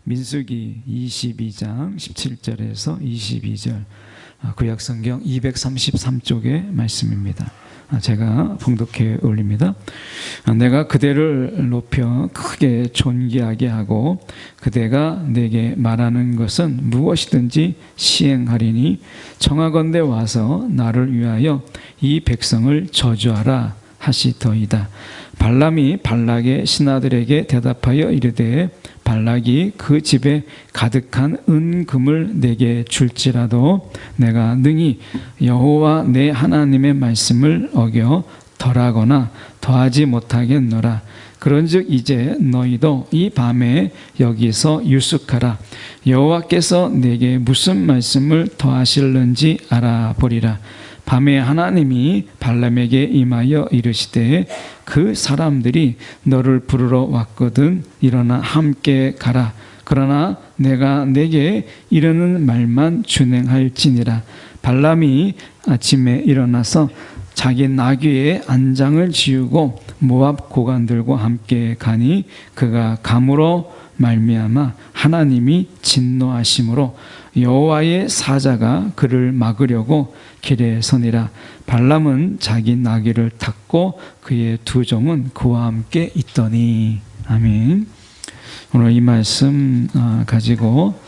민수기 22장 17절에서 22절, 구약성경 233쪽의 말씀입니다. 제가 봉독해 올립니다. 내가 그대를 높여 크게 존귀하게 하고 그대가 내게 말하는 것은 무엇이든지 시행하리니 청하건대 와서 나를 위하여 이 백성을 저주하라 하시더이다. 발람이 발락의 신하들에게 대답하여 이르되 발락이 그 집에 가득한 은금을 내게 줄지라도 내가 능히 여호와 내 하나님의 말씀을 어겨 덜하거나 더하지 못하겠노라. 그런즉 이제 너희도 이 밤에 여기서 유숙하라. 여호와께서 내게 무슨 말씀을 더하실는지 알아보리라. 밤에 하나님이 발람에게 임하여 이르시되 그 사람들이 너를 부르러 왔거든 일어나 함께 가라. 그러나 내가 내게 이르는 말만 준행할지니라. 발람이 아침에 일어나서 자기 나귀의 안장을 지우고 모압 고관들과 함께 가니 그가 감으로 말미암아 하나님이 진노하심으로 여호와의 사자가 그를 막으려고 길에 서니라. 발람은 자기 나귀를 탔고 그의 두 종은 그와 함께 있더니. 아멘. 오늘 이 말씀 가지고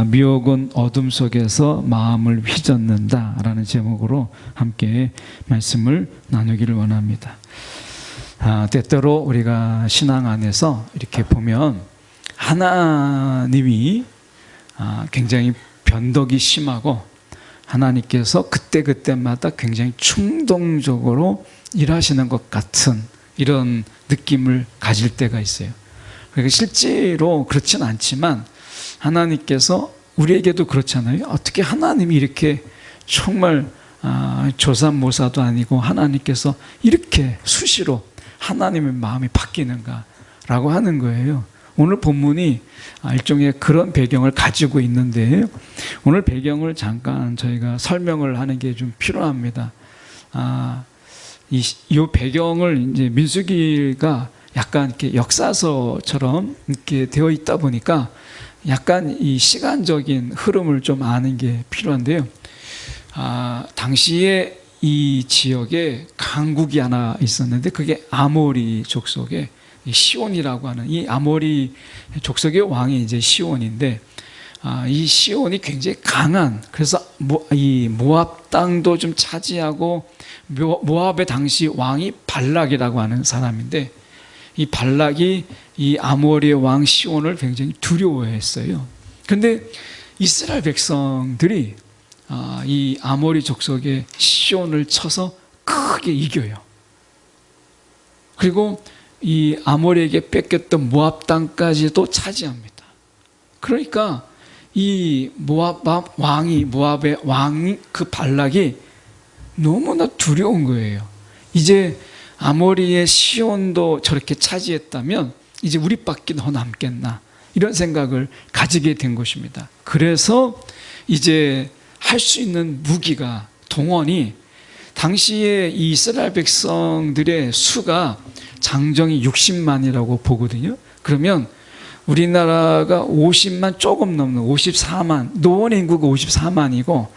미혹은 어둠 속에서 마음을 휘젓는다 라는 제목으로 함께 말씀을 나누기를 원합니다. 때때로 우리가 신앙 안에서 이렇게 보면 하나님이 굉장히 변덕이 심하고 하나님께서 그때그때마다 굉장히 충동적으로 일하시는 것 같은 이런 느낌을 가질 때가 있어요. 그러니까 실제로 그렇진 않지만 하나님께서 우리에게도 그렇잖아요. 어떻게 하나님이 이렇게 정말 조삼모사도 아니고 하나님께서 이렇게 수시로 하나님의 마음이 바뀌는가라고 하는 거예요. 오늘 본문이 일종의 그런 배경을 가지고 있는데 오늘 배경을 잠깐 저희가 설명을 하는 게 좀 필요합니다. 이 배경을 이제 민수기가 약간 이렇게 역사서처럼 이렇게 되어 있다 보니까 약간 이 시간적인 흐름을 좀 아는 게 필요한데요. 당시에 이 지역에 강국이 하나 있었는데 그게 아모리 족속의 시온이라고 하는 이 아모리 족속의 왕이 이제 시온인데 이 시온이 굉장히 강한, 그래서 이 모압 땅도 좀 차지하고 모압의 당시 왕이 발락이라고 하는 사람인데 이 발락이 이 아모리의 왕 시온을 굉장히 두려워했어요. 그런데 이스라엘 백성들이 이 아모리 족속의 시온을 쳐서 크게 이겨요. 그리고 이 아모리에게 뺏겼던 모압 땅까지도 차지합니다. 그러니까 이 모압의 왕 그 발락이 너무나 두려운 거예요. 이제 아모리의 시온도 저렇게 차지했다면 이제 우리밖에 더 남겠나 이런 생각을 가지게 된 것입니다. 그래서 이제 할 수 있는 무기가 동원이 당시에 이 이스라엘 백성들의 수가 장정이 60만이라고 보거든요. 그러면 우리나라가 50만 조금 넘는 54만, 노원 인구가 54만이고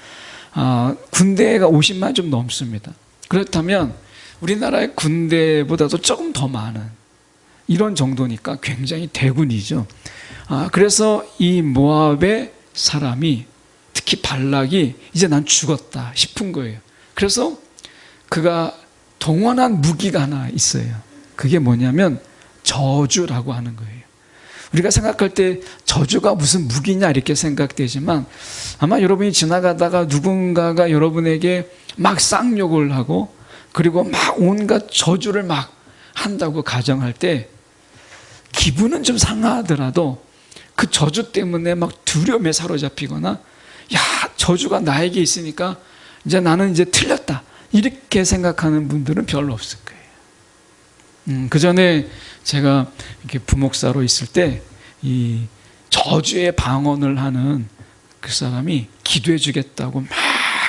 군대가 50만 좀 넘습니다. 그렇다면 우리나라의 군대보다도 조금 더 많은 이런 정도니까 굉장히 대군이죠. 그래서 이 모압의 사람이 특히 발락이 이제 난 죽었다 싶은 거예요. 그래서 그가 동원한 무기가 하나 있어요. 그게 뭐냐면 저주라고 하는 거예요. 우리가 생각할 때 저주가 무슨 무기냐 이렇게 생각되지만 아마 여러분이 지나가다가 누군가가 여러분에게 막 쌍욕을 하고 그리고 막 온갖 저주를 막 한다고 가정할 때 기분은 좀 상하더라도 그 저주 때문에 막 두려움에 사로잡히거나 야, 저주가 나에게 있으니까 이제 나는 이제 틀렸다 이렇게 생각하는 분들은 별로 없을 거예요. 그 전에 제가 이렇게 부목사로 있을 때 이 저주의 방언을 하는 그 사람이 기도해 주겠다고 막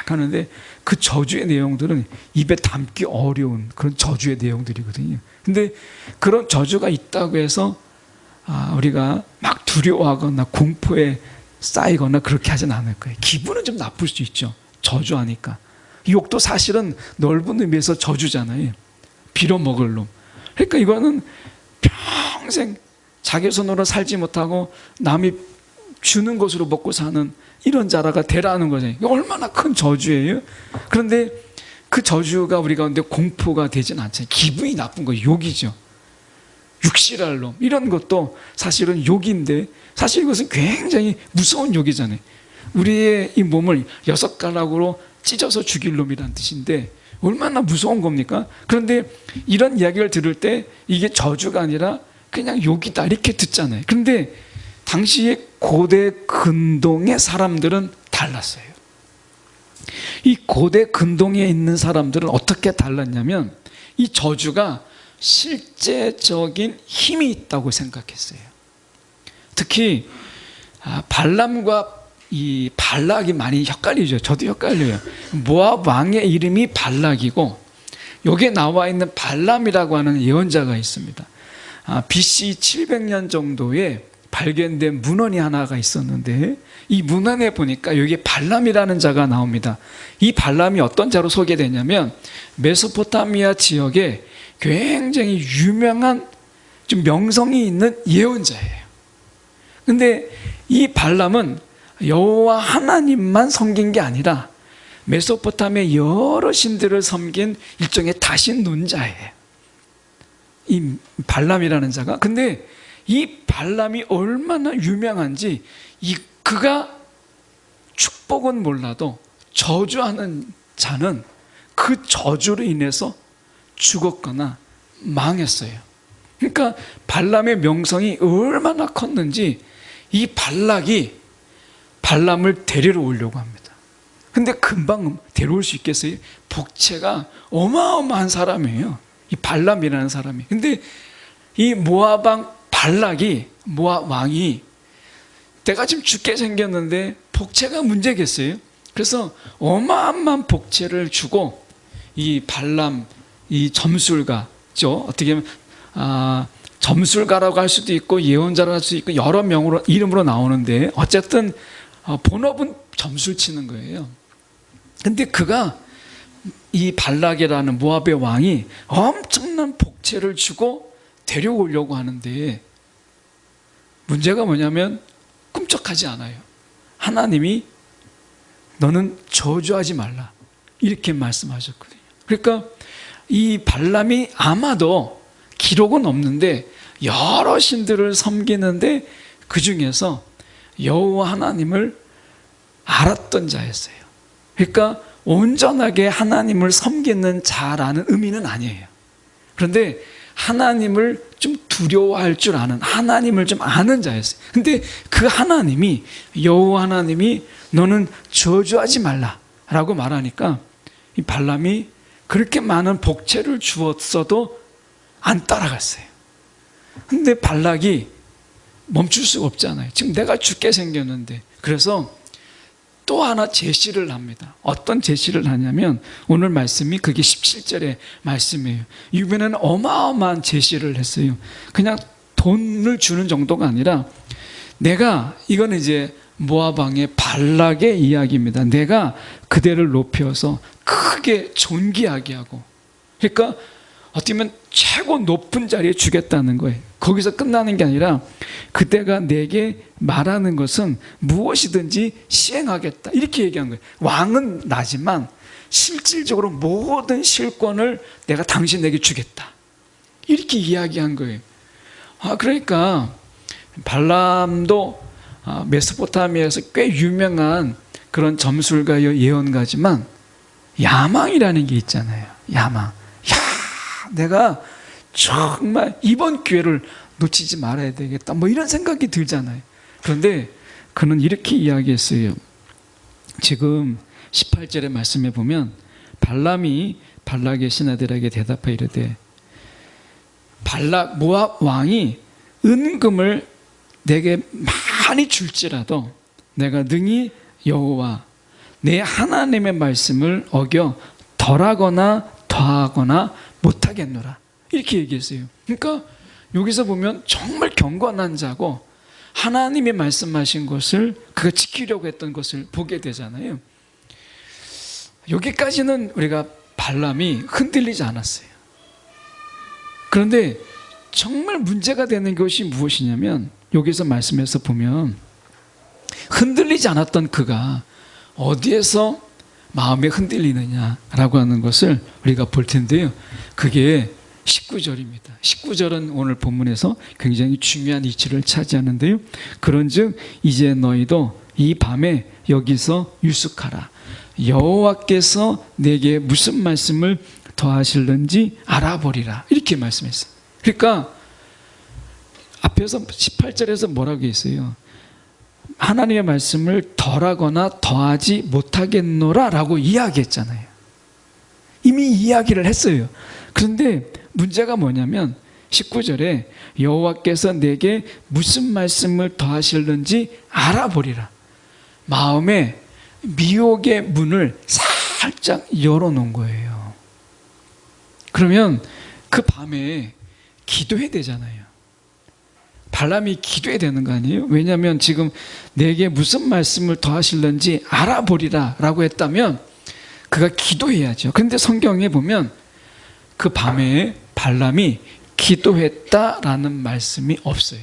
하는데 그 저주의 내용들은 입에 담기 어려운 그런 저주의 내용들이거든요. 근데 그런 저주가 있다고 해서 우리가 막 두려워하거나 공포에 쌓이거나 그렇게 하진 않을 거예요. 기분은 좀 나쁠 수 있죠. 저주하니까. 욕도 사실은 넓은 의미에서 저주잖아요. 빌어먹을 놈. 그러니까 이거는 평생 자기 손으로 살지 못하고 남이 주는 것으로 먹고 사는 이런 자라가 되라는 거잖아요. 이게 얼마나 큰 저주예요. 그런데 그 저주가 우리 가운데 공포가 되진 않잖아요. 기분이 나쁜 거예요. 욕이죠. 육실할 놈 이런 것도 사실은 욕인데 사실 이것은 굉장히 무서운 욕이잖아요. 우리의 이 몸을 6가락으로 찢어서 죽일 놈이란 뜻인데 얼마나 무서운 겁니까? 그런데 이런 이야기를 들을 때 이게 저주가 아니라 그냥 욕이다 이렇게 듣잖아요. 그런데 당시의 고대 근동의 사람들은 달랐어요. 이 고대 근동에 있는 사람들은 어떻게 달랐냐면 이 저주가 실제적인 힘이 있다고 생각했어요. 특히 발람과 이 발락이 많이 헷갈리죠. 저도 헷갈려요. 모압 왕의 이름이 발락이고 여기에 나와 있는 발람이라고 하는 예언자가 있습니다. BC 700년 정도에 발견된 문헌이 하나가 있었는데 이 문헌에 보니까 여기에 발람이라는 자가 나옵니다. 이 발람이 어떤 자로 소개되냐면 메소포타미아 지역에 굉장히 유명한 좀 명성이 있는 예언자예요. 근데 이 발람은 여호와 하나님만 섬긴 게 아니라 메소포타미아 여러 신들을 섬긴 일종의 다신론자예요. 이 발람이라는 자가. 근데 이 발람이 얼마나 유명한지 그가 축복은 몰라도 저주하는 자는 그 저주로 인해서 죽었거나 망했어요. 그러니까 발람의 명성이 얼마나 컸는지 이 발락이 발람을 데리러 오려고 합니다. 근데 금방 데려올 수 있겠어요? 복체가 어마어마한 사람이에요. 이 발람이라는 사람이. 근데 이 모압 왕 발락이, 모압 왕이 내가 지금 죽게 생겼는데 복체가 문제겠어요? 그래서 어마어마한 복체를 주고 이 발람, 이 점술가죠. 어떻게 보면 점술가라고 할 수도 있고 예언자라고 할 수도 있고 여러 명으로 이름으로 나오는데 어쨌든 본업은 점술 치는 거예요. 근데 그가 이 발락이라는 모압의 왕이 엄청난 복체를 주고 데려오려고 하는데 문제가 뭐냐면 꿈쩍하지 않아요. 하나님이 너는 저주하지 말라 이렇게 말씀하셨거든요. 그러니까 이 발람이 아마도 기록은 없는데 여러 신들을 섬기는데 그 중에서 여호와 하나님을 알았던 자였어요. 그러니까 온전하게 하나님을 섬기는 자라는 의미는 아니에요. 그런데 하나님을 좀 두려워할 줄 아는, 하나님을 좀 아는 자였어요. 근데 그 하나님이, 여호와 하나님이 너는 저주하지 말라라고 말하니까 이 발람이 그렇게 많은 복체를 주었어도 안 따라갔어요. 근데 발락이 멈출 수가 없잖아요. 지금 내가 죽게 생겼는데. 그래서 또 하나 제시를 합니다. 어떤 제시를 하냐면 오늘 말씀이 그게 17절의 말씀이에요. 이번에는 어마어마한 제시를 했어요. 그냥 돈을 주는 정도가 아니라 내가, 이건 이제 모압 왕의 발락의 이야기입니다. 내가 그대를 높여서 크게 존귀하게 하고, 그러니까 어떻게 보면 최고 높은 자리에 주겠다는 거예요. 거기서 끝나는 게 아니라 그대가 내게 말하는 것은 무엇이든지 시행하겠다 이렇게 얘기한 거예요. 왕은 나지만 실질적으로 모든 실권을 내가 당신에게 주겠다 이렇게 이야기한 거예요. 그러니까 발람도 메소포타미아에서 꽤 유명한 그런 점술가 예언가지만 야망이라는 게 있잖아요. 야망. 내가 정말 이번 기회를 놓치지 말아야 되겠다 뭐 이런 생각이 들잖아요. 그런데 그는 이렇게 이야기했어요. 지금 18절의 말씀에 보면 발람이 발락의 신하들에게 대답하여 이르되 발락 모압 왕이 은금을 내게 많이 줄지라도 내가 능히 여호와 내 하나님의 말씀을 어겨 덜하거나 더하거나 못하겠노라 이렇게 얘기했어요. 그러니까 여기서 보면 정말 경건한 자고 하나님이 말씀하신 것을 그가 지키려고 했던 것을 보게 되잖아요. 여기까지는 우리가 발람이 흔들리지 않았어요. 그런데 정말 문제가 되는 것이 무엇이냐면 여기서 말씀에서 보면 흔들리지 않았던 그가 어디에서 마음에 흔들리느냐라고 하는 것을 우리가 볼 텐데요. 그게 19절입니다. 19절은 오늘 본문에서 굉장히 중요한 위치를 차지하는데요. 그런즉 이제 너희도 이 밤에 여기서 유숙하라. 여호와께서 내게 무슨 말씀을 더하실는지 알아보리라. 이렇게 말씀했어요. 그러니까 앞에서 18절에서 뭐라고 했어요? 하나님의 말씀을 덜하거나 더하지 못하겠노라 라고 이야기했잖아요. 이미 이야기를 했어요. 그런데 문제가 뭐냐면 19절에 여호와께서 내게 무슨 말씀을 더하실는지 알아보리라. 마음에 미혹의 문을 살짝 열어놓은 거예요. 그러면 그 밤에 기도해야 되잖아요. 발람이 기도해야 되는 거 아니에요? 왜냐하면 지금 내게 무슨 말씀을 더하실는지 알아보리라 라고 했다면 그가 기도해야죠. 그런데 성경에 보면 그 밤에 발람이 기도했다라는 말씀이 없어요.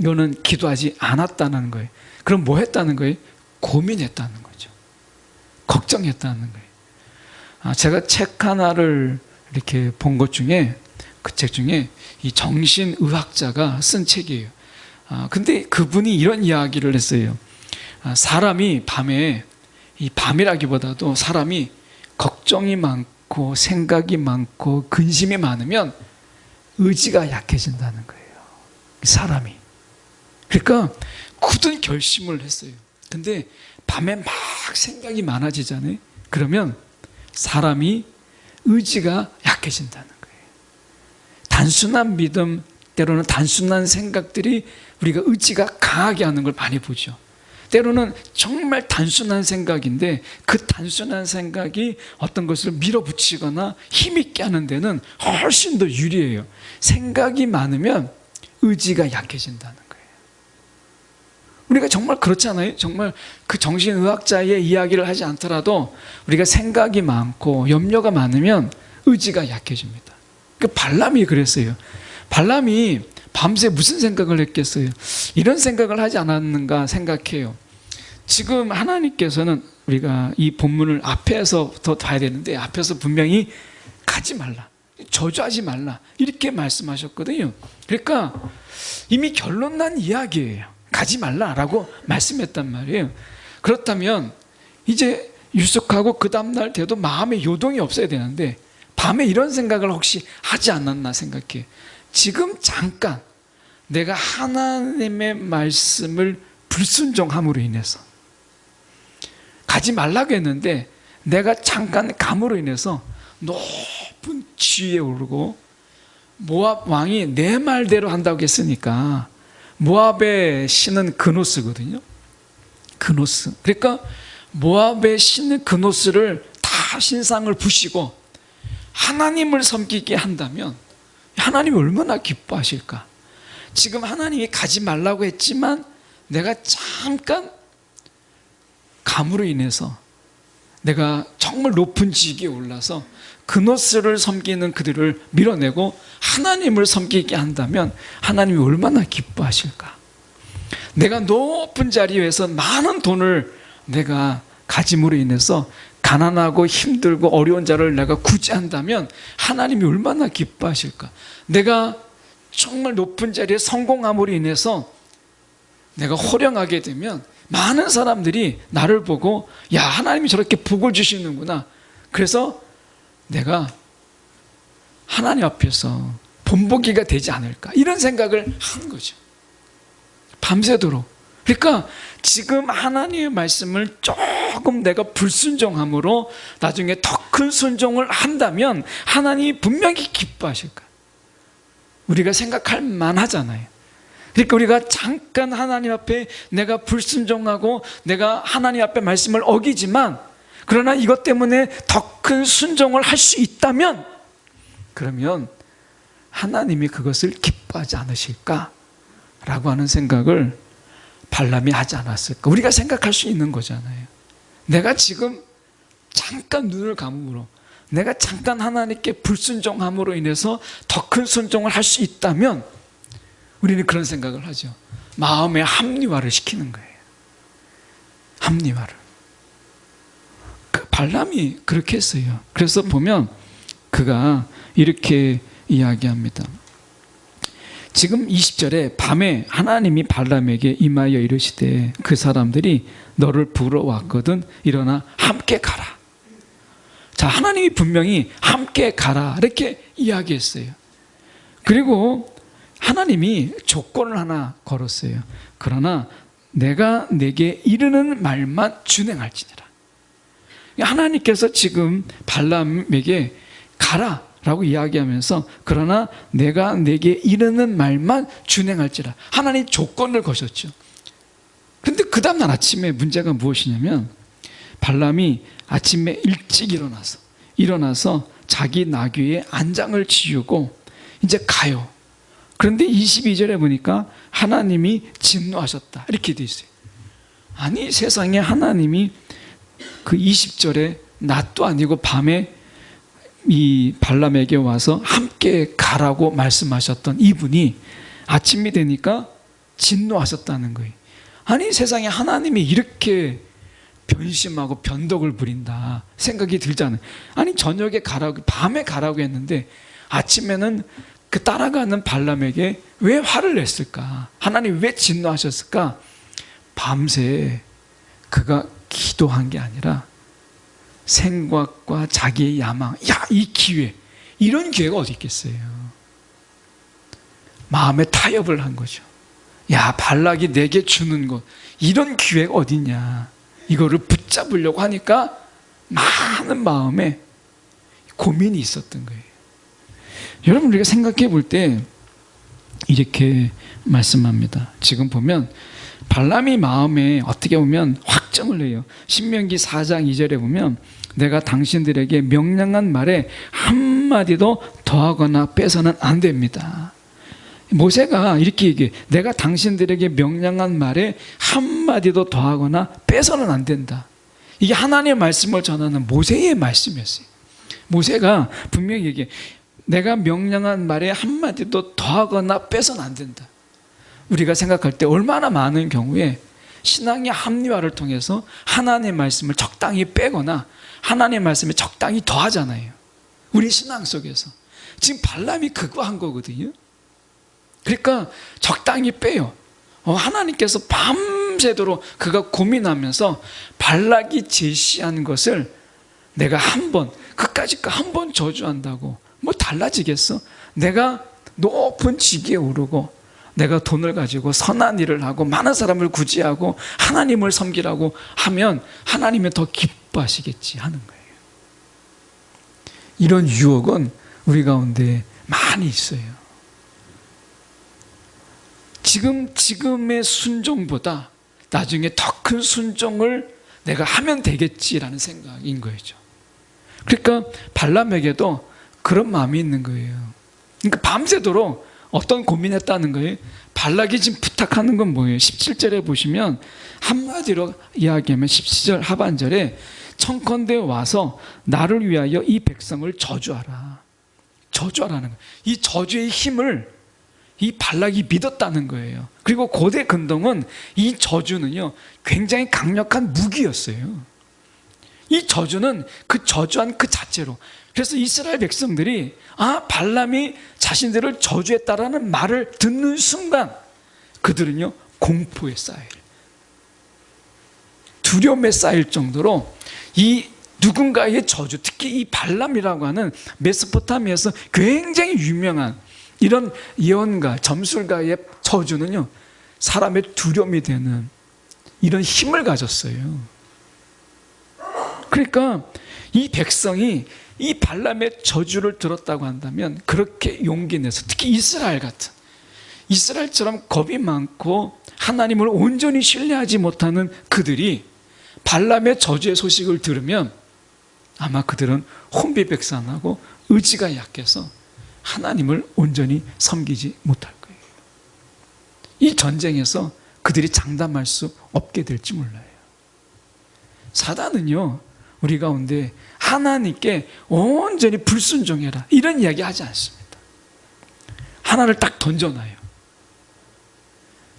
이거는 기도하지 않았다는 거예요. 그럼 뭐 했다는 거예요? 고민했다는 거죠. 걱정했다는 거예요. 제가 책 하나를 이렇게 본 것 중에 그 책 중에 이 정신의학자가 쓴 책이에요. 근데 그분이 이런 이야기를 했어요. 사람이 밤에, 이 밤이라기보다도 사람이 걱정이 많고 생각이 많고 근심이 많으면 의지가 약해진다는 거예요. 사람이. 그러니까 굳은 결심을 했어요. 근데 밤에 막 생각이 많아지잖아요. 그러면 사람이 의지가 약해진다는 거예요. 단순한 믿음, 때로는 단순한 생각들이 우리가 의지가 강하게 하는 걸 많이 보죠. 때로는 정말 단순한 생각인데 그 단순한 생각이 어떤 것을 밀어붙이거나 힘있게 하는 데는 훨씬 더 유리해요. 생각이 많으면 의지가 약해진다는 거예요. 우리가 정말 그렇잖아요. 정말 그 정신의학자의 이야기를 하지 않더라도 우리가 생각이 많고 염려가 많으면 의지가 약해집니다. 그 발람이 그랬어요. 발람이 밤새 무슨 생각을 했겠어요? 이런 생각을 하지 않았는가 생각해요. 지금 하나님께서는 우리가 이 본문을 앞에서부터 봐야 되는데 앞에서 분명히 가지 말라, 저주하지 말라 이렇게 말씀하셨거든요. 그러니까 이미 결론 난 이야기예요. 가지 말라라고 말씀했단 말이에요. 그렇다면 이제 유숙하고 그 다음날 돼도 마음에 요동이 없어야 되는데 밤에 이런 생각을 혹시 하지 않았나 생각해. 지금 잠깐 내가 하나님의 말씀을 불순종함으로 인해서 가지 말라고 했는데 내가 잠깐 감으로 인해서 높은 지위에 오르고 모압 왕이 내 말대로 한다고 했으니까 모압의 신은 그노스거든요. 그노스. 그러니까 모압의 신은 그노스를 다 신상을 부시고 하나님을 섬기게 한다면 하나님이 얼마나 기뻐하실까. 지금 하나님이 가지 말라고 했지만 내가 잠깐 감으로 인해서 내가 정말 높은 지위에 올라서 그노스를 섬기는 그들을 밀어내고 하나님을 섬기게 한다면 하나님이 얼마나 기뻐하실까. 내가 높은 자리에서 많은 돈을 내가 가짐으로 인해서 가난하고 힘들고 어려운 자를 내가 구제한다면 하나님이 얼마나 기뻐하실까. 내가 정말 높은 자리에 성공함으로 인해서 내가 호령하게 되면 많은 사람들이 나를 보고 야, 하나님이 저렇게 복을 주시는구나. 그래서 내가 하나님 앞에서 본보기가 되지 않을까, 이런 생각을 한 거죠. 밤새도록. 그러니까 지금 하나님의 말씀을 조금 내가 불순종함으로 나중에 더 큰 순종을 한다면 하나님이 분명히 기뻐하실 거예요. 우리가 생각할 만하잖아요. 그러니까 우리가 잠깐 하나님 앞에 내가 불순종하고 내가 하나님 앞에 말씀을 어기지만 그러나 이것 때문에 더 큰 순종을 할 수 있다면 그러면 하나님이 그것을 기뻐하지 않으실까 라고 하는 생각을 발람이 하지 않았을까? 우리가 생각할 수 있는 거잖아요. 내가 지금 잠깐 눈을 감음으로, 내가 잠깐 하나님께 불순종함으로 인해서 더 큰 순종을 할 수 있다면 우리는 그런 생각을 하죠. 마음의 합리화를 시키는 거예요. 합리화를. 그 발람이 그렇게 했어요. 그래서 보면 그가 이렇게 이야기합니다. 지금 20절에 밤에 하나님이 발람에게 임하여 이르시되 그 사람들이 너를 부러왔거든 일어나 함께 가라. 자, 하나님이 분명히 함께 가라 이렇게 이야기했어요. 그리고 하나님이 조건을 하나 걸었어요. 그러나 내가 내게 이르는 말만 준행할지니라. 하나님께서 지금 발람에게 가라 라고 이야기하면서 그러나 내가 내게 이르는 말만 준행할지라. 하나님 조건을 거셨죠. 그런데 그 다음날 아침에 문제가 무엇이냐면 발람이 아침에 일찍 일어나서 자기 나귀의 안장을 지우고 이제 가요. 그런데 22절에 보니까 하나님이 진노하셨다 이렇게 돼 있어요. 아니 세상에 하나님이 그 20절에 낮도 아니고 밤에 이 발람에게 와서 함께 가라고 말씀하셨던 이분이 아침이 되니까 진노하셨다는 거예요. 아니 세상에 하나님이 이렇게 변심하고 변덕을 부린다 생각이 들잖아요. 아니 저녁에 가라고 밤에 가라고 했는데 아침에는 그 따라가는 발람에게 왜 화를 냈을까? 하나님 왜 진노하셨을까? 밤새 그가 기도한 게 아니라 생각과 자기의 야망, 이 기회, 이런 기회가 어디 있겠어요? 마음에 타협을 한 거죠. 야, 발락이 내게 주는 것, 이런 기회가 어딨냐? 이거를 붙잡으려고 하니까 많은 마음에 고민이 있었던 거예요. 여러분, 우리가 생각해 볼 때 이렇게 말씀합니다. 지금 보면 발람이 마음에 어떻게 보면 확정을 해요. 신명기 4장 2절에 보면 내가 당신들에게 명령한 말에 한마디도 더하거나 빼서는 안 됩니다. 모세가 이렇게 얘기해. 내가 당신들에게 명령한 말에 한마디도 더하거나 빼서는 안 된다. 이게 하나님의 말씀을 전하는 모세의 말씀이었어요. 모세가 분명히 얘기해. 내가 명령한 말에 한마디도 더하거나 빼서는 안 된다. 우리가 생각할 때 얼마나 많은 경우에 신앙의 합리화를 통해서 하나님의 말씀을 적당히 빼거나 하나님의 말씀에 적당히 더하잖아요. 우리 신앙 속에서. 지금 발람이 그거 한 거거든요. 그러니까 적당히 빼요. 하나님께서 밤새도록 그가 고민하면서 발락이 제시한 것을 내가 그까짓 거 한 번 저주한다고 뭐 달라지겠어? 내가 높은 직위에 오르고 내가 돈을 가지고 선한 일을 하고 많은 사람을 구제하고 하나님을 섬기라고 하면 하나님이 더 기뻐하시겠지 하는 거예요. 이런 유혹은 우리 가운데 많이 있어요. 지금의 순종보다 나중에 더 큰 순종을 내가 하면 되겠지라는 생각인 거죠. 그러니까 발람에게도 그런 마음이 있는 거예요. 그러니까 밤새도록 어떤 고민했다는 거예요. 발락이 지금 부탁하는 건 뭐예요? 17절에 보시면 한마디로 이야기하면 17절 하반절에 청컨대 와서 나를 위하여 이 백성을 저주하라. 저주하라는 거예요. 이 저주의 힘을 이 발락이 믿었다는 거예요. 그리고 고대 근동은 이 저주는요 굉장히 강력한 무기였어요. 이 저주는 그 저주한 그 자체로. 그래서 이스라엘 백성들이 발람이 자신들을 저주했다라는 말을 듣는 순간 그들은요 공포에 쌓일, 두려움에 쌓일 정도로 이 누군가의 저주, 특히 이 발람이라고 하는 메소포타미아에서 굉장히 유명한 이런 예언가, 점술가의 저주는요 사람의 두려움이 되는 이런 힘을 가졌어요. 그러니까 이 백성이 이 발람의 저주를 들었다고 한다면 그렇게 용기 내서, 특히 이스라엘 같은, 이스라엘처럼 겁이 많고 하나님을 온전히 신뢰하지 못하는 그들이 발람의 저주의 소식을 들으면 아마 그들은 혼비백산하고 의지가 약해서 하나님을 온전히 섬기지 못할 거예요. 이 전쟁에서 그들이 장담할 수 없게 될지 몰라요. 사단은요, 우리 가운데 하나님께 온전히 불순종해라 이런 이야기 하지 않습니다. 하나를 딱 던져놔요.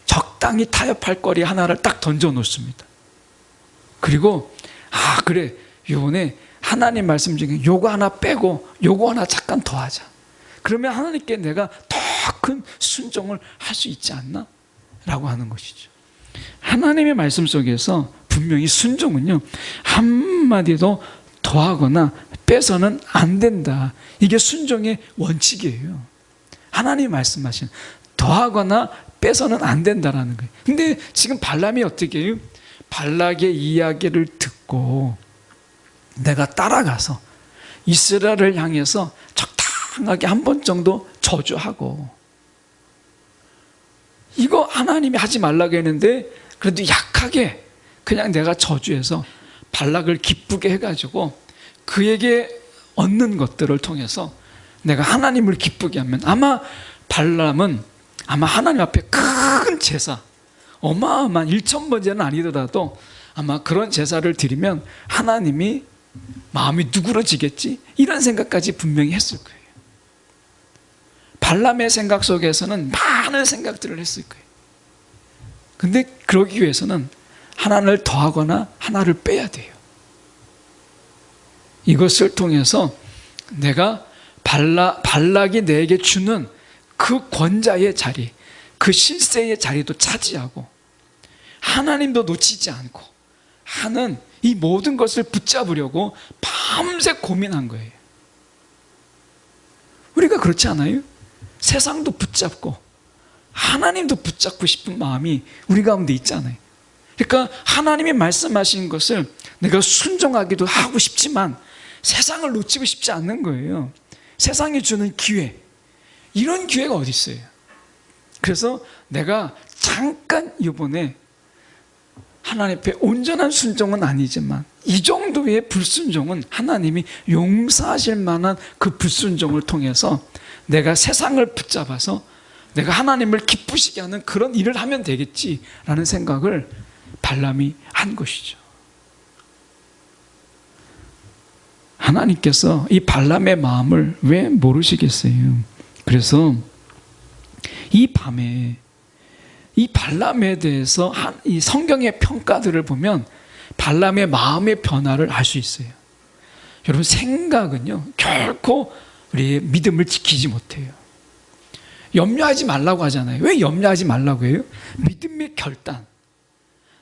적당히 타협할 거리 하나를 딱 던져 놓습니다. 그리고 그래, 이번에 하나님 말씀 중에 요거 하나 빼고 요거 하나 잠깐 더 하자. 그러면 하나님께 내가 더 큰 순종을 할 수 있지 않나? 라고 하는 것이죠. 하나님의 말씀 속에서 분명히 순종은요, 한마디도 더하거나 빼서는 안 된다. 이게 순종의 원칙이에요. 하나님이 말씀하신 더하거나 빼서는 안 된다라는 거예요. 근데 지금 발람이 어떻게 해요? 발락의 이야기를 듣고 내가 따라가서 이스라엘을 향해서 적당하게 한 번 정도 저주하고, 이거 하나님이 하지 말라고 했는데 그래도 약하게 그냥 내가 저주해서 발락을 기쁘게 해가지고 그에게 얻는 것들을 통해서 내가 하나님을 기쁘게 하면 아마 발람은 하나님 앞에 큰 제사, 어마어마한 1000번제는 아니더라도 아마 그런 제사를 드리면 하나님이 마음이 누그러지겠지, 이런 생각까지 분명히 했을 거예요. 발람의 생각 속에서는 많은 생각들을 했을 거예요. 근데 그러기 위해서는 하나를 더하거나 하나를 빼야 돼요. 이것을 통해서 내가 발락이 내게 주는 그 권자의 자리, 그 실세의 자리도 차지하고 하나님도 놓치지 않고 하는 이 모든 것을 붙잡으려고 밤새 고민한 거예요. 우리가 그렇지 않아요? 세상도 붙잡고 하나님도 붙잡고 싶은 마음이 우리 가운데 있잖아요. 그러니까 하나님이 말씀하신 것을 내가 순종하기도 하고 싶지만 세상을 놓치고 싶지 않는 거예요. 세상이 주는 기회, 이런 기회가 어디 있어요? 그래서 내가 잠깐 이번에 하나님 앞에 온전한 순종은 아니지만 이 정도의 불순종은 하나님이 용서하실 만한 그 불순종을 통해서 내가 세상을 붙잡아서 내가 하나님을 기쁘시게 하는 그런 일을 하면 되겠지라는 생각을 발람이 한 것이죠. 하나님께서 이 발람의 마음을 왜 모르시겠어요? 그래서 이 밤에 이 발람에 대해서 이 성경의 평가들을 보면 발람의 마음의 변화를 알 수 있어요. 여러분, 생각은요 결코 우리의 믿음을 지키지 못해요. 염려하지 말라고 하잖아요. 왜 염려하지 말라고 해요? 믿음의 결단,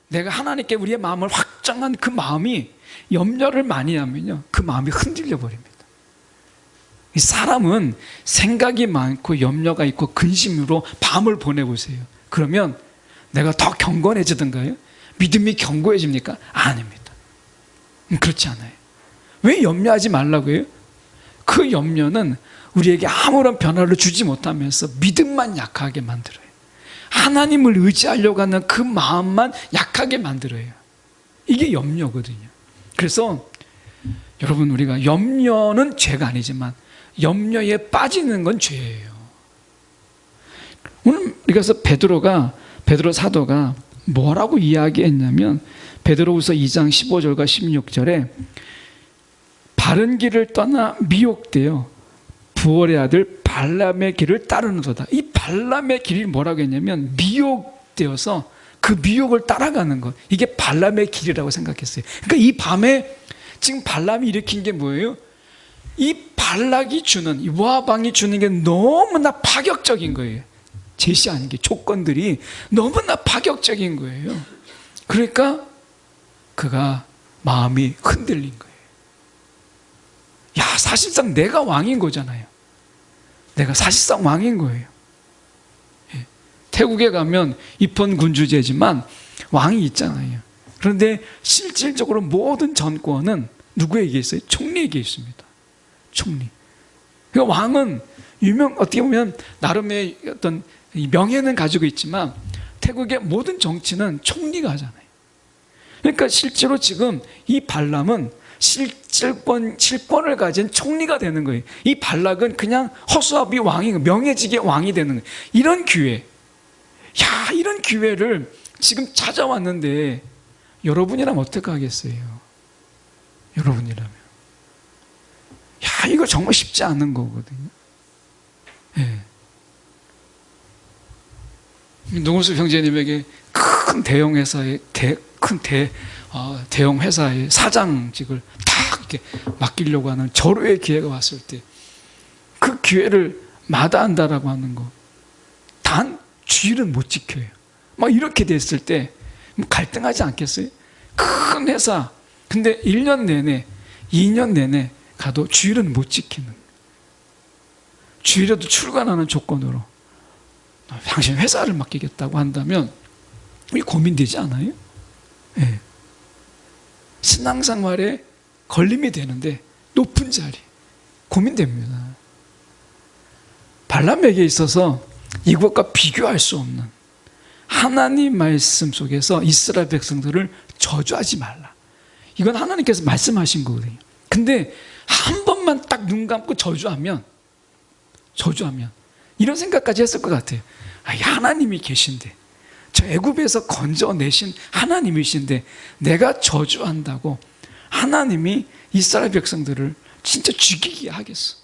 내가 하나님께 우리의 마음을 확정한 그 마음이 염려를 많이 하면요 그 마음이 흔들려 버립니다. 이 사람은 생각이 많고 염려가 있고 근심으로 밤을 보내보세요. 그러면 내가 더 경건해지던가요? 믿음이 견고해집니까? 아닙니다. 그렇지 않아요. 왜 염려하지 말라고 해요? 그 염려는 우리에게 아무런 변화를 주지 못하면서 믿음만 약하게 만들어요. 하나님을 의지하려고 하는 그 마음만 약하게 만들어요. 이게 염려거든요. 그래서 여러분, 우리가 염려는 죄가 아니지만 염려에 빠지는 건 죄예요. 오늘 그래서 베드로 사도가 뭐라고 이야기했냐면 베드로후서 2장 15절과 16절에 바른 길을 떠나 미혹되어 부올의 아들 발람의 길을 따르는도다. 이 발람의 길이 뭐라고 했냐면 미혹되어서 그 미혹을 따라가는 것, 이게 발람의 길이라고 생각했어요. 그러니까 이 밤에 지금 발람이 일으킨 게 뭐예요? 이 발락이 주는, 이 모압 왕이 주는 게 너무나 파격적인 거예요. 제시하는 게 조건들이 너무나 파격적인 거예요. 그러니까 그가 마음이 흔들린 거예요. 야, 사실상 내가 왕인 거잖아요. 내가 사실상 왕인 거예요. 태국에 가면 입헌군주제지만 왕이 있잖아요. 그런데 실질적으로 모든 전권은 누구에게 있어요? 총리에게 있습니다. 총리. 그러니까 왕은 어떻게 보면 나름의 어떤 명예는 가지고 있지만 태국의 모든 정치는 총리가 하잖아요. 그러니까 실제로 지금 이 발람은 실권을 가진 총리가 되는 거예요. 이 발락은 그냥 허수아비 왕이, 명예직의 왕이 되는 거예요. 이런 기회, 야, 이런 기회를 지금 찾아왔는데 여러분이라면 어떻게 하겠어요? 여러분이라면. 야, 이거 정말 쉽지 않은 거거든요. 예. 노건수 형제님에게 큰 대형 회사의 대형 회사의 사장직을 딱 이렇게 맡기려고 하는 절호의 기회가 왔을 때 그 기회를 마다한다라고 하는 거, 단 주의는 못 지켜요. 막 이렇게 됐을 때 갈등하지 않겠어요? 큰 회사, 근데 1년 내내, 2년 내내 가도 주의는 못 지키는, 주일에도 출근하는 조건으로 당신 회사를 맡기겠다고 한다면 우리 고민되지 않아요? 네. 신앙생활에 걸림이 되는데 높은 자리 고민됩니다. 발람에게 있어서 이것과 비교할 수 없는 하나님 말씀 속에서 이스라엘 백성들을 저주하지 말라. 이건 하나님께서 말씀하신 거거든요. 근데 한 번만 딱 눈 감고 저주하면 이런 생각까지 했을 것 같아요. 하나님이 계신데, 저 애굽에서 건져내신 하나님이신데 내가 저주한다고 하나님이 이스라엘 백성들을 진짜 죽이게 하겠어?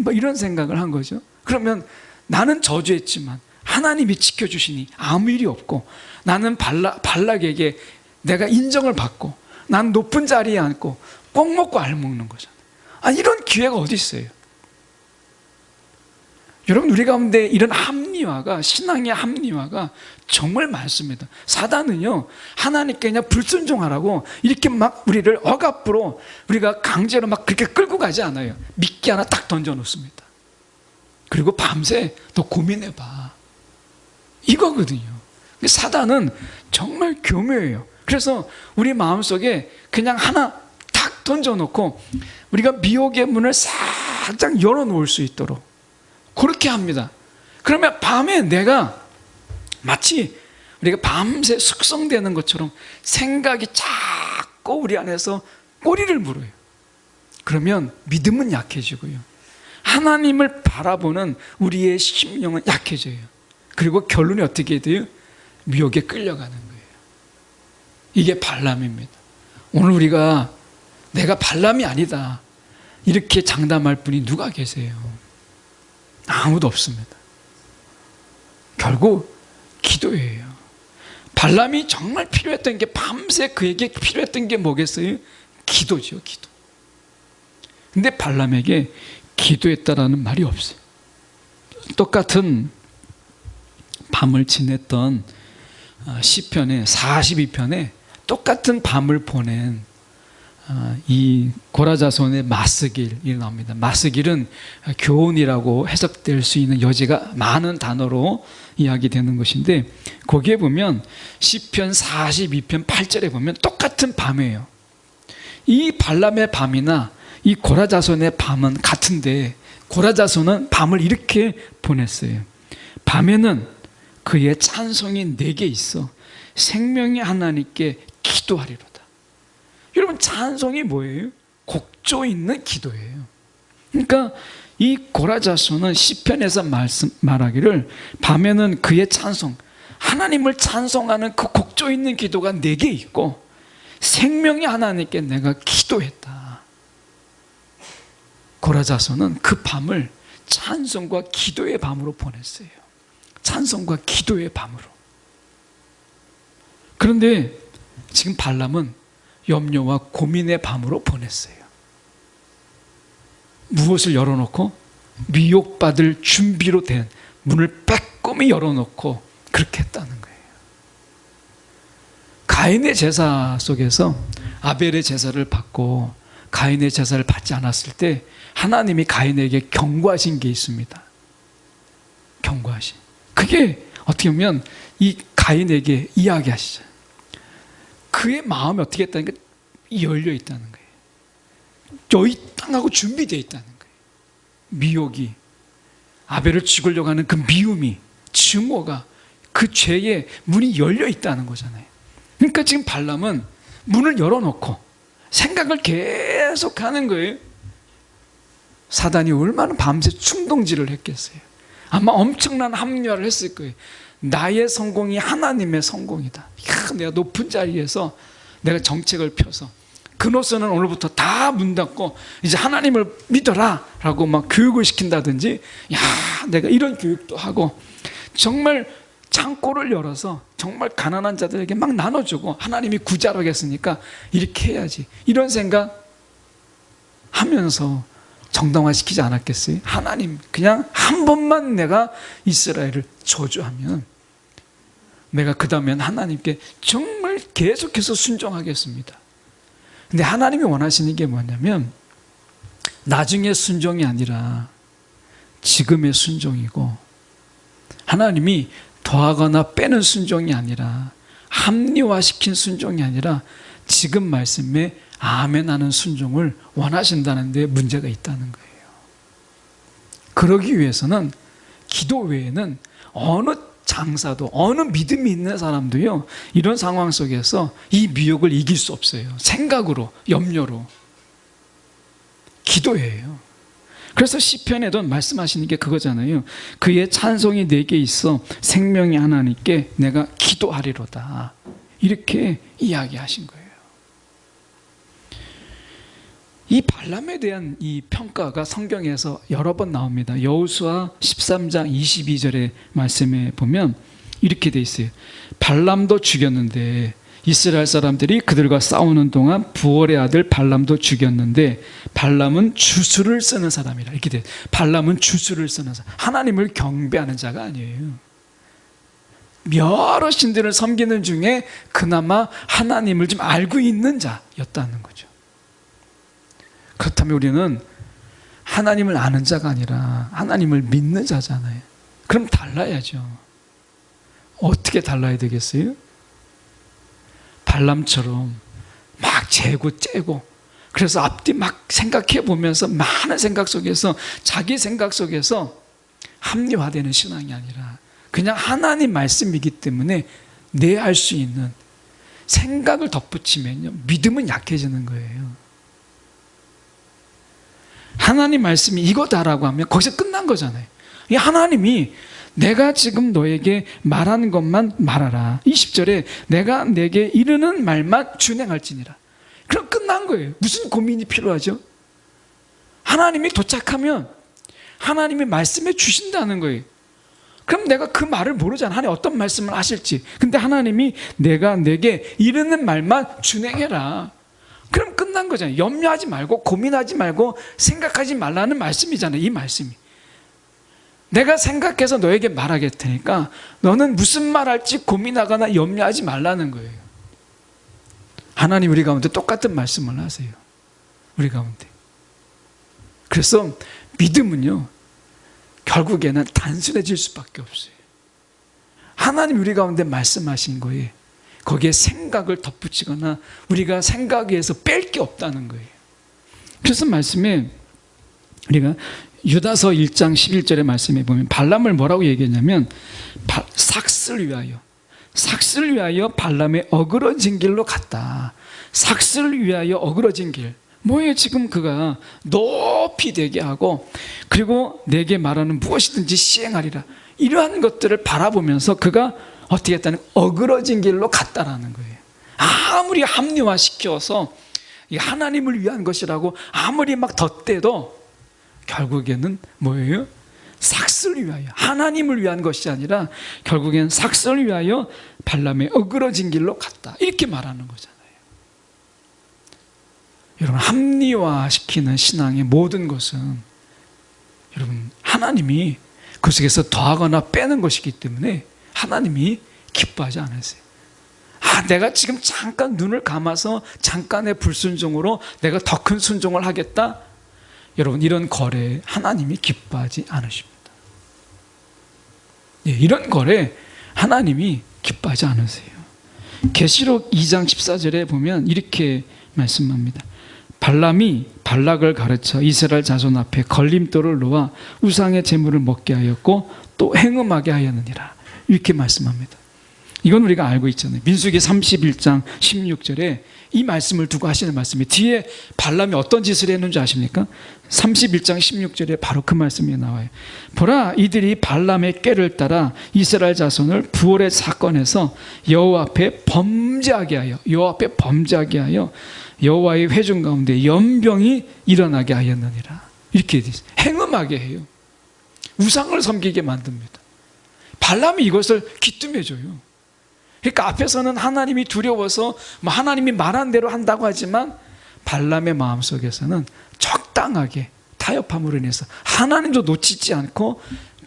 뭐 이런 생각을 한 거죠. 그러면 나는 저주했지만 하나님이 지켜주시니 아무 일이 없고, 나는 발락에게 내가 인정을 받고 나는 높은 자리에 앉고 꼭 먹고 알 먹는 거잖아요. 이런 기회가 어디 있어요? 여러분, 우리 가운데 이런 합리화가, 신앙의 합리화가 정말 많습니다. 사단은요, 하나님께 그냥 불순종하라고 이렇게 막 우리를 억압으로, 우리가 강제로 막 그렇게 끌고 가지 않아요. 미끼 하나 딱 던져 놓습니다. 그리고 밤새 너 고민해봐, 이거거든요. 사단은 정말 교묘해요. 그래서 우리 마음속에 그냥 하나 탁 던져놓고 우리가 미혹의 문을 살짝 열어놓을 수 있도록 그렇게 합니다. 그러면 밤에 내가 마치 우리가 밤새 숙성되는 것처럼 생각이 자꾸 우리 안에서 꼬리를 물어요. 그러면 믿음은 약해지고요, 하나님을 바라보는 우리의 심령은 약해져요. 그리고 결론이 어떻게 돼요? 미혹에 끌려가는 거예요. 이게 발람입니다. 오늘 우리가 내가 발람이 아니다 이렇게 장담할 분이 누가 계세요? 아무도 없습니다. 결국 기도예요. 발람이 정말 필요했던 게, 밤새 그에게 필요했던 게 뭐겠어요? 기도죠, 기도. 근데 발람에게 기도했다라는 말이 없어요. 똑같은 밤을 지냈던 시편의 42편에 똑같은 밤을 보낸 이 고라자손의 마스길이 나옵니다. 마스길은 교훈이라고 해석될 수 있는 여지가 많은 단어로 이야기되는 것인데, 거기에 보면 시편 42편 8절에 보면 똑같은 밤이에요. 이 발람의 밤이나 이 고라자손의 밤은 같은데, 고라자손은 밤을 이렇게 보냈어요. 밤에는 그의 찬송이 내게 있어 생명의 하나님께 기도하리로다. 여러분, 찬송이 뭐예요? 곡조 있는 기도예요. 그러니까 이 고라자손은 시편에서 말하기를 밤에는 그의 찬송, 하나님을 찬송하는 그 곡조 있는 기도가 내게 있고 생명의 하나님께 내가 기도했다. 고라자손은 그 밤을 찬송과 기도의 밤으로 보냈어요. 찬송과 기도의 밤으로. 그런데 지금 발람은 염려와 고민의 밤으로 보냈어요. 무엇을 열어놓고? 미혹받을 준비로 된 문을 빼꼼히 열어놓고 그렇게 했다는 거예요. 가인의 제사 속에서 아벨의 제사를 받고 가인의 제사를 받지 않았을 때 하나님이 가인에게 경고하신 게 있습니다. 경고하신. 그게 어떻게 보면 이 가인에게 이야기하시죠. 그의 마음이 어떻게 했다는 게 열려 있다는 거예요. 여의 땅하고 준비되어 있다는 거예요. 미혹이, 아벨을 죽이려고 하는 그 미움이, 증오가, 그 죄의 문이 열려 있다는 거잖아요. 그러니까 지금 발람은 문을 열어놓고 생각을 계속 하는 거예요. 사단이 얼마나 밤새 충동질을 했겠어요. 아마 엄청난 합리화를 했을 거예요. 나의 성공이 하나님의 성공이다. 내가 높은 자리에서 내가 정책을 펴서 그노서는 오늘부터 다 문 닫고 이제 하나님을 믿어라 라고 막 교육을 시킨다든지, 내가 이런 교육도 하고 정말 창고를 열어서 정말 가난한 자들에게 막 나눠주고 하나님이 구자라겠으니까 이렇게 해야지, 이런 생각 하면서 정당화시키지 않았겠어요? 하나님 그냥 한 번만 내가 이스라엘을 저주하면 내가 그 다음엔 하나님께 정말 계속해서 순종하겠습니다. 근데 하나님이 원하시는 게 뭐냐면 나중에 순종이 아니라 지금의 순종이고, 하나님이 더하거나 빼는 순종이 아니라 합리화시킨 순종이 아니라 지금 말씀에 아멘 하는 순종을 원하신다는 데 문제가 있다는 거예요. 그러기 위해서는 기도 외에는 어느 장사도 어느 믿음이 있는 사람도요, 이런 상황 속에서 이 미혹을 이길 수 없어요. 생각으로, 염려로. 기도예요. 그래서 시편에도 말씀하시는 게 그거잖아요. 그의 찬송이 내게 있어 생명이 하나님께 내가 기도하리로다, 이렇게 이야기하신 거예요. 이 발람에 대한 이 평가가 성경에서 여러 번 나옵니다. 여호수아 13장 22절의 말씀에 보면 이렇게 돼 있어요. 발람도 죽였는데, 이스라엘 사람들이 그들과 싸우는 동안 부올의 아들 발람도 죽였는데 발람은 주술을 쓰는 사람이라, 이렇게 돼. 발람은 주술을 쓰는 사람, 하나님을 경배하는 자가 아니에요. 여러 신들을 섬기는 중에 그나마 하나님을 좀 알고 있는 자였다는 거죠. 그렇다면 우리는 하나님을 아는 자가 아니라 하나님을 믿는 자잖아요. 그럼 달라야죠. 어떻게 달라야 되겠어요? 발람처럼 막 재고 째고, 그래서 앞뒤 막 생각해 보면서 많은 생각 속에서 자기 생각 속에서 합리화되는 신앙이 아니라 그냥 하나님 말씀이기 때문에 내 할 수 있는 생각을 덧붙이면요, 믿음은 약해지는 거예요. 하나님 말씀이 이거다라고 하면 거기서 끝난 거잖아요. 이 하나님이 내가 지금 너에게 말하는 것만 말하라, 20절에 내가 내게 이르는 말만 준행할지니라. 그럼 끝난 거예요. 무슨 고민이 필요하죠? 하나님이 도착하면 하나님이 말씀해 주신다는 거예요. 그럼 내가 그 말을 모르잖아, 하나님 어떤 말씀을 하실지. 근데 하나님이 내가 내게 이르는 말만 준행해라, 그럼 끝난 거잖아요. 염려하지 말고 고민하지 말고 생각하지 말라는 말씀이잖아요. 이 말씀이 내가 생각해서 너에게 말하게 테니까 너는 무슨 말할지 고민하거나 염려하지 말라는 거예요. 하나님 우리 가운데 똑같은 말씀을 하세요, 우리 가운데. 그래서 믿음은요, 결국에는 단순해질 수밖에 없어요. 하나님 우리 가운데 말씀하신 거에 거기에 생각을 덧붙이거나 우리가 생각에서 뺄 게 없다는 거예요. 그래서 말씀에 우리가 유다서 1장 11절의 말씀에 보면 발람을 뭐라고 얘기했냐면 삭슬 위하여 발람의 어그러진 길로 갔다. 삭슬 위하여 어그러진 길, 뭐예요? 지금 그가 높이 되게 하고 그리고 내게 말하는 무엇이든지 시행하리라, 이러한 것들을 바라보면서 그가 어떻게 했다는, 어그러진 길로 갔다라는 거예요. 아무리 합리화시켜서 하나님을 위한 것이라고 아무리 막 덧대도 결국에는 뭐예요? 삭슬 위하여, 하나님을 위한 것이 아니라 결국엔 삭슬 위하여 발람의 어그러진 길로 갔다, 이렇게 말하는 거잖아요. 여러분, 합리화시키는 신앙의 모든 것은 여러분 하나님이 그 속에서 더하거나 빼는 것이기 때문에 하나님이 기뻐하지 않으세요. 내가 지금 잠깐 눈을 감아서 잠깐의 불순종으로 내가 더 큰 순종을 하겠다, 여러분 이런 거래에 하나님이 기뻐하지 않으십니다. 이런 거래에 하나님이 기뻐하지 않으세요. 계시록 2장 14절에 보면 이렇게 말씀합니다. 발람이 발락을 가르쳐 이스라엘 자손 앞에 걸림돌을 놓아 우상의 제물을 먹게 하였고 또 행음하게 하였느니라, 이렇게 말씀합니다. 이건 우리가 알고 있잖아요. 민수기 31장 16절에 이 말씀을 두고 하시는 말씀이, 뒤에 발람이 어떤 짓을 했는지 아십니까? 31장 16절에 바로 그 말씀이 나와요. 보라, 이들이 발람의 꾀를 따라 이스라엘 자손을 부올의 사건에서 여호와 앞에 범죄하게 하여 여호와의 회중 가운데 연병이 일어나게 하였느니라. 이렇게 행음하게 해요. 우상을 섬기게 만듭니다. 발람이 이것을 기뜸해줘요. 그러니까 앞에서는 하나님이 두려워서 하나님이 말한 대로 한다고 하지만, 발람의 마음속에서는 적당하게 타협함으로 인해서 하나님도 놓치지 않고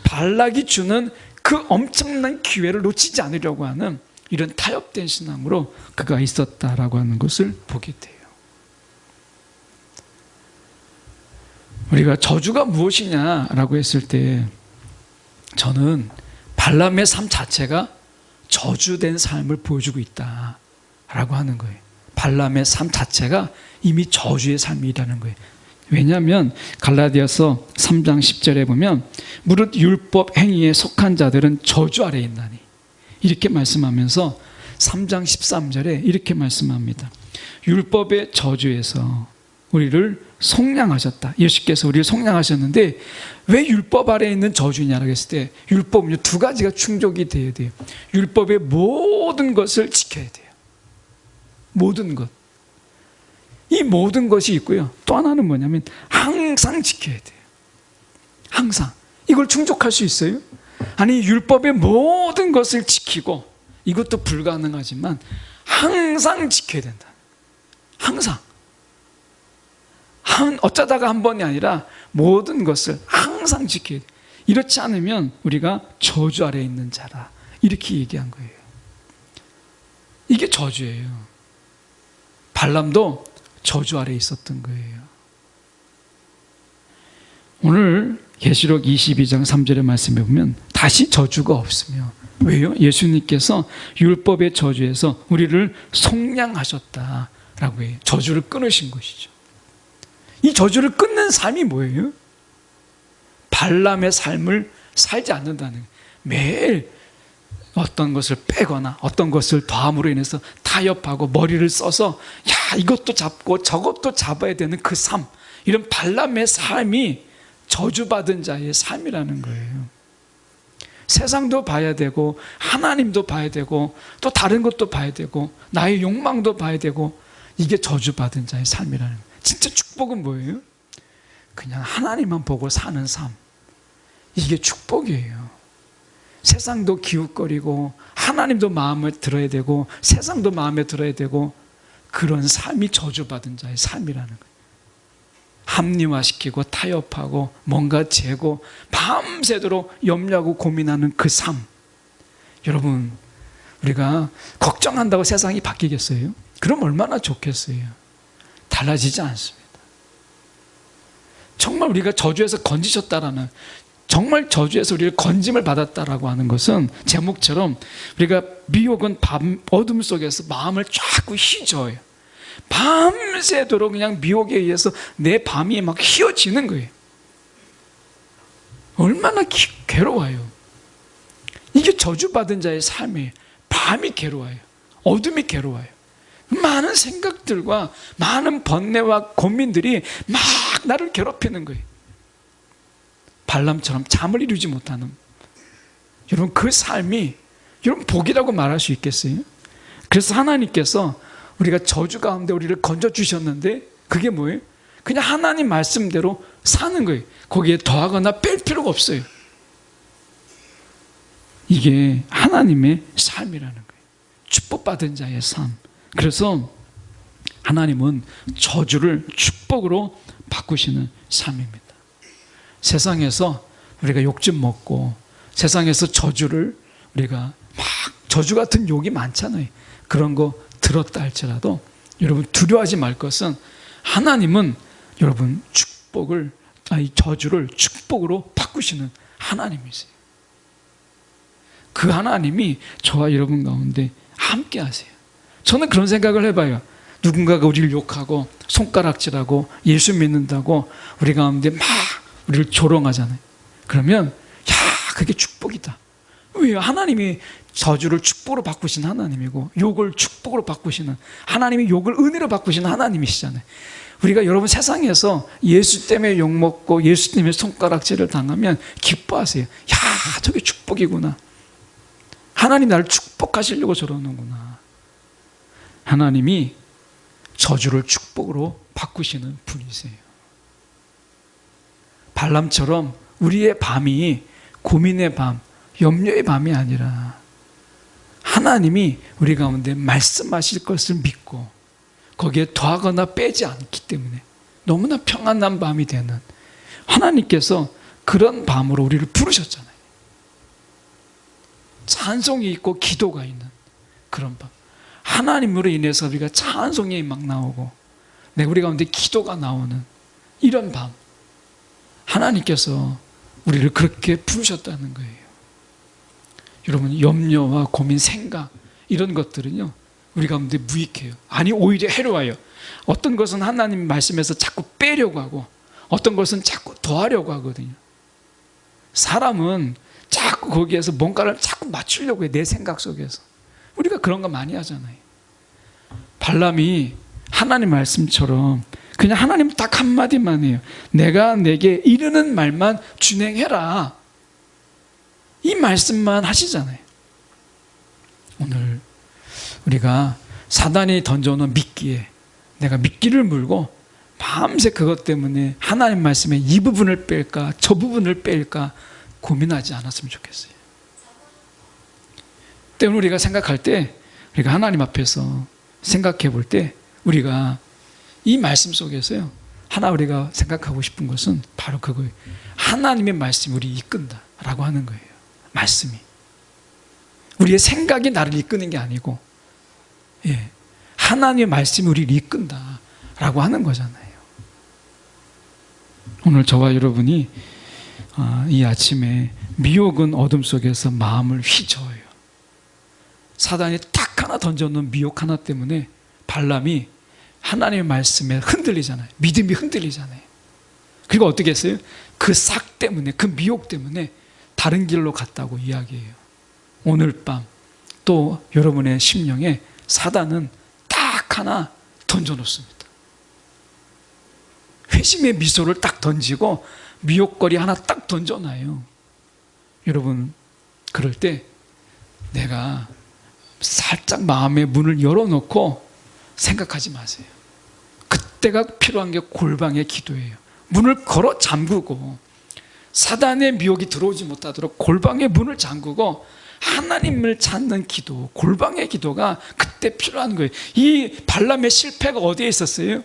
발락이 주는 그 엄청난 기회를 놓치지 않으려고 하는 이런 타협된 신앙으로 그가 있었다라고 하는 것을 보게 돼요. 우리가 저주가 무엇이냐라고 했을 때, 저는 발람의 삶 자체가 저주된 삶을 보여주고 있다라고 하는 거예요. 발람의 삶 자체가 이미 저주의 삶이라는 거예요. 왜냐하면 갈라디아서 3장 10절에 보면 무릇 율법 행위에 속한 자들은 저주 아래에 있나니, 이렇게 말씀하면서 3장 13절에 이렇게 말씀합니다. 율법의 저주에서 우리를 속량하셨다. 예수께서 우리를 속량하셨는데, 왜 율법 아래에 있는 저주냐라고 했을 때, 율법은 두 가지가 충족이 돼야 돼요. 율법의 모든 것을 지켜야 돼요. 모든 것. 이 모든 것이 있고요. 또 하나는 뭐냐면 항상 지켜야 돼요. 항상. 이걸 충족할 수 있어요? 아니, 율법의 모든 것을 지키고, 이것도 불가능하지만 항상 지켜야 된다. 항상. 어쩌다가 한 번이 아니라 모든 것을 항상 지켜야 돼. 이렇지 않으면 우리가 저주 아래에 있는 자라, 이렇게 얘기한 거예요. 이게 저주예요. 발람도 저주 아래에 있었던 거예요. 오늘 계시록 22장 3절의 말씀에 보면 다시 저주가 없으며, 왜요? 예수님께서 율법의 저주에서 우리를 속량하셨다라고 해요. 저주를 끊으신 것이죠. 이 저주를 끊는 삶이 뭐예요? 발람의 삶을 살지 않는다는 거예요. 매일 어떤 것을 빼거나 어떤 것을 더함으로 인해서 타협하고 머리를 써서 이것도 잡고 저것도 잡아야 되는 그 삶, 이런 발람의 삶이 저주받은 자의 삶이라는 거예요. 세상도 봐야 되고 하나님도 봐야 되고 또 다른 것도 봐야 되고 나의 욕망도 봐야 되고, 이게 저주받은 자의 삶이라는 거예요. 진짜 축복은 뭐예요? 그냥 하나님만 보고 사는 삶. 이게 축복이에요. 세상도 기웃거리고 하나님도 마음에 들어야 되고 세상도 마음에 들어야 되고, 그런 삶이 저주받은 자의 삶이라는 거예요. 합리화시키고 타협하고 뭔가 재고 밤새도록 염려하고 고민하는 그 삶. 여러분, 우리가 걱정한다고 세상이 바뀌겠어요? 그럼 얼마나 좋겠어요? 달라지지 않습니다. 정말 우리가 저주에서 건지셨다라는, 정말 저주에서 우리를 건짐을 받았다라고 하는 것은, 제목처럼 우리가 미혹은 밤 어둠 속에서 마음을 자꾸 휘저어요. 밤새도록 그냥 미혹에 의해서 내 밤이 막 휘어지는 거예요. 얼마나 괴로워요. 이게 저주받은 자의 삶이에요. 밤이 괴로워요. 어둠이 괴로워요. 많은 생각들과 많은 번뇌와 고민들이 막 나를 괴롭히는 거예요. 발람처럼 잠을 이루지 못하는, 여러분, 그 삶이 여러분 복이라고 말할 수 있겠어요? 그래서 하나님께서 우리가 저주 가운데 우리를 건져주셨는데, 그게 뭐예요? 그냥 하나님 말씀대로 사는 거예요. 거기에 더하거나 뺄 필요가 없어요. 이게 하나님의 삶이라는 거예요. 축복받은 자의 삶. 그래서 하나님은 저주를 축복으로 바꾸시는 삶입니다. 세상에서 우리가 욕 좀 먹고 세상에서 저주를 우리가 막, 저주 같은 욕이 많잖아요. 그런 거 들었다 할지라도 여러분 두려워하지 말 것은, 하나님은 여러분 저주를 축복으로 바꾸시는 하나님이세요. 그 하나님이 저와 여러분 가운데 함께 하세요. 저는 그런 생각을 해봐요. 누군가가 우리를 욕하고 손가락질하고 예수 믿는다고 우리 가운데 막 우리를 조롱하잖아요. 그러면 그게 축복이다. 왜요? 하나님이 저주를 축복으로 바꾸신 하나님이고 욕을 축복으로 바꾸시는, 하나님이 욕을 은혜로 바꾸시는 하나님이시잖아요. 우리가 여러분 세상에서 예수 때문에 욕먹고 예수 때문에 손가락질을 당하면 기뻐하세요. 야, 저게 축복이구나. 하나님 나를 축복하시려고 저러는구나. 하나님이 저주를 축복으로 바꾸시는 분이세요. 발람처럼 우리의 밤이 고민의 밤, 염려의 밤이 아니라 하나님이 우리 가운데 말씀하실 것을 믿고 거기에 더하거나 빼지 않기 때문에 너무나 평안한 밤이 되는, 하나님께서 그런 밤으로 우리를 부르셨잖아요. 찬송이 있고 기도가 있는 그런 밤. 하나님으로 인해서 우리가 찬송이 막 나오고 우리 가운데 기도가 나오는 이런 밤, 하나님께서 우리를 그렇게 부르셨다는 거예요. 여러분, 염려와 고민, 생각 이런 것들은요 우리 가운데 무익해요. 아니, 오히려 해로워요. 어떤 것은 하나님 말씀에서 자꾸 빼려고 하고 어떤 것은 자꾸 더하려고 하거든요. 사람은 자꾸 거기에서 뭔가를 자꾸 맞추려고 해요. 내 생각 속에서. 우리가 그런 거 많이 하잖아요. 발람이 하나님 말씀처럼 그냥 하나님 딱 한마디만 해요. 내가 내게 이르는 말만 준행해라. 이 말씀만 하시잖아요. 오늘 우리가 사단이 던져놓은 미끼에 내가 미끼를 물고 밤새 그것 때문에 하나님 말씀에 이 부분을 뺄까 저 부분을 뺄까 고민하지 않았으면 좋겠어요. 때문에 우리가 생각할 때, 우리가 하나님 앞에서 생각해 볼 때 우리가 이 말씀 속에서요 하나 우리가 생각하고 싶은 것은 바로 그거예요. 하나님의 말씀이 우리 이끈다라고 하는 거예요. 말씀이 우리의 생각이 나를 이끄는 게 아니고, 예, 하나님의 말씀이 우리를 이끈다라고 하는 거잖아요. 오늘 저와 여러분이 이 아침에 미혹은 어둠 속에서 마음을 휘저어요. 사단이 딱 하나 던져놓은 미혹 하나 때문에 발람이 하나님의 말씀에 흔들리잖아요. 믿음이 흔들리잖아요. 그리고 어떻게 했어요? 그 삭 때문에, 그 미혹 때문에 다른 길로 갔다고 이야기해요. 오늘 밤 또 여러분의 심령에 사단은 딱 하나 던져놓습니다. 회심의 미소를 딱 던지고 미혹거리 하나 딱 던져놔요. 여러분, 그럴 때 내가 살짝 마음의 문을 열어놓고 생각하지 마세요. 그때가 필요한 게 골방의 기도예요. 문을 걸어 잠그고 사단의 미혹이 들어오지 못하도록 골방의 문을 잠그고 하나님을 찾는 기도, 골방의 기도가 그때 필요한 거예요. 이 발람의 실패가 어디에 있었어요?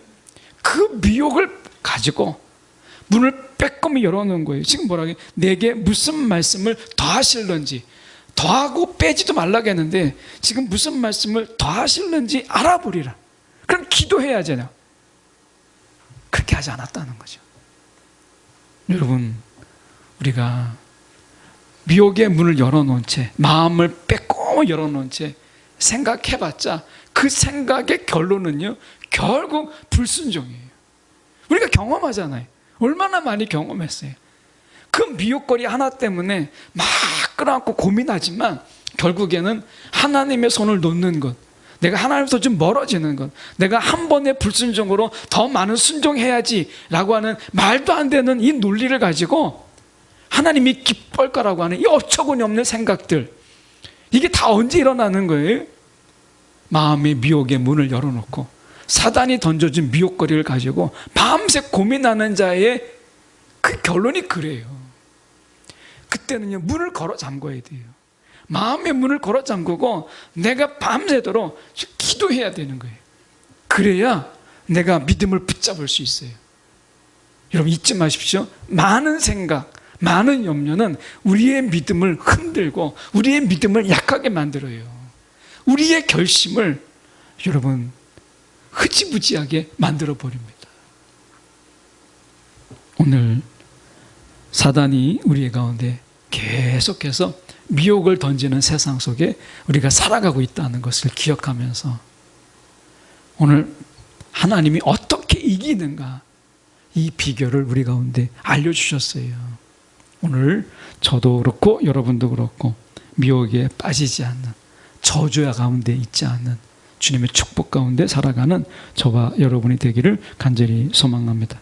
그 미혹을 가지고 문을 빼꼼히 열어놓은 거예요. 지금 뭐라고 해요? 내게 무슨 말씀을 더하실런지, 더하고 빼지도 말라고 했는데 지금 무슨 말씀을 더하실는지 알아보리라. 그럼 기도해야 하잖아요. 그렇게 하지 않았다는 거죠. 여러분, 우리가 미혹의 문을 열어놓은 채, 마음을 빼꼼히 열어놓은 채 생각해봤자 그 생각의 결론은요 결국 불순종이에요. 우리가 경험하잖아요. 얼마나 많이 경험했어요. 그 미혹거리 하나 때문에 막 끌어안고 고민하지만 결국에는 하나님의 손을 놓는 것, 내가 하나님부터 좀 멀어지는 것, 내가 한 번의 불순종으로 더 많은 순종해야지 라고 하는 말도 안 되는 이 논리를 가지고 하나님이 기뻐할 거라고 하는 이 어처구니 없는 생각들, 이게 다 언제 일어나는 거예요? 마음의 미혹의 문을 열어놓고 사단이 던져준 미혹거리를 가지고 밤새 고민하는 자의 그 결론이 그래요. 그때는요 문을 걸어 잠궈야 돼요. 마음의 문을 걸어 잠그고 내가 밤새도록 기도해야 되는 거예요. 그래야 내가 믿음을 붙잡을 수 있어요. 여러분 잊지 마십시오. 많은 생각, 많은 염려는 우리의 믿음을 흔들고 우리의 믿음을 약하게 만들어요. 우리의 결심을 여러분 흐지부지하게 만들어 버립니다. 오늘 사단이 우리의 가운데 계속해서 미혹을 던지는 세상 속에 우리가 살아가고 있다는 것을 기억하면서 오늘 하나님이 어떻게 이기는가, 이 비결을 우리 가운데 알려주셨어요. 오늘 저도 그렇고 여러분도 그렇고 미혹에 빠지지 않는, 저주야 가운데 있지 않는 주님의 축복 가운데 살아가는 저와 여러분이 되기를 간절히 소망합니다.